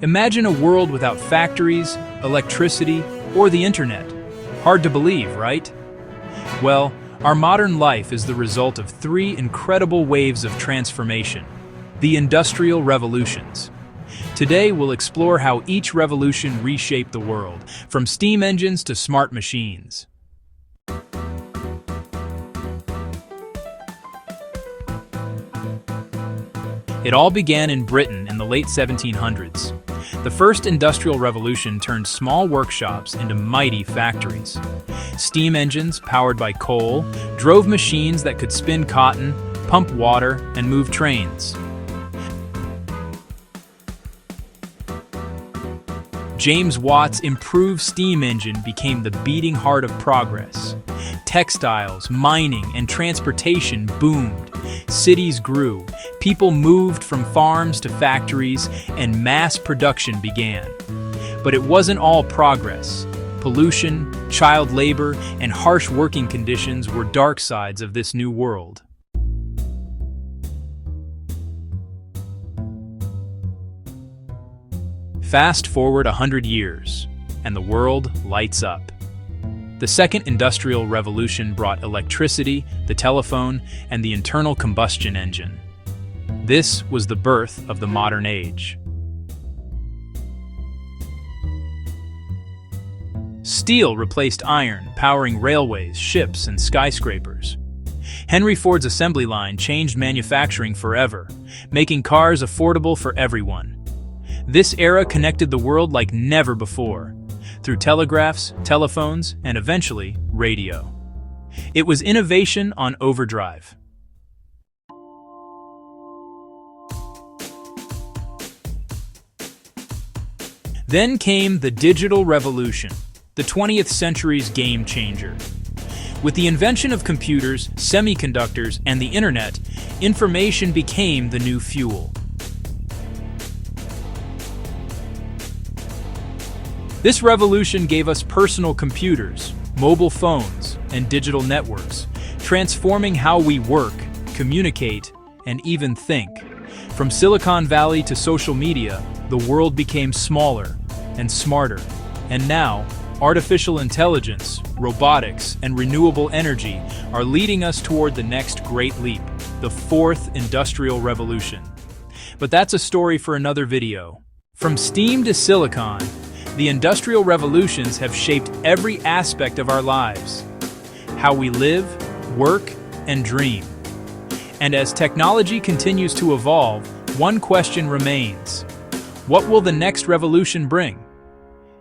Imagine a world without factories, electricity, or the internet. Hard to believe, right? Well, our modern life is the result of three incredible waves of transformation: the industrial revolutions. Today, we'll explore how each revolution reshaped the world, from steam engines to smart machines. It all began in Britain in the late 1700s. The first industrial revolution turned small workshops into mighty factories. Steam engines, powered by coal, drove machines that could spin cotton, pump water, and move trains. James Watt's improved steam engine became the beating heart of progress. Textiles, mining, and transportation boomed. Cities grew, people moved from farms to factories, and mass production began. But it wasn't all progress. Pollution, child labor, and harsh working conditions were dark sides of this new world. Fast forward 100 years, and the world lights up. The second industrial revolution brought electricity, the telephone, and the internal combustion engine. This was the birth of the modern age. Steel replaced iron, powering railways, ships, and skyscrapers. Henry Ford's assembly line changed manufacturing forever, making cars affordable for everyone. This era connected the world like never before, through telegraphs, telephones, and eventually, radio. It was innovation on overdrive. Then came the digital revolution, the 20th century's game changer. With the invention of computers, semiconductors, and the internet, information became the new fuel. This revolution gave us personal computers, mobile phones, and digital networks, transforming how we work, communicate, and even think. From Silicon Valley to social media, the world became smaller and smarter. And now, artificial intelligence, robotics, and renewable energy are leading us toward the next great leap, the fourth industrial revolution. But that's a story for another video. From steam to silicon, the industrial revolutions have shaped every aspect of our lives, how we live, work, and dream. And as technology continues to evolve, one question remains: what will the next revolution bring?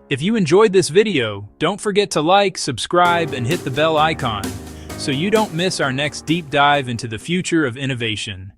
If you enjoyed this video, don't forget to like, subscribe, and hit the bell icon so you don't miss our next deep dive into the future of innovation.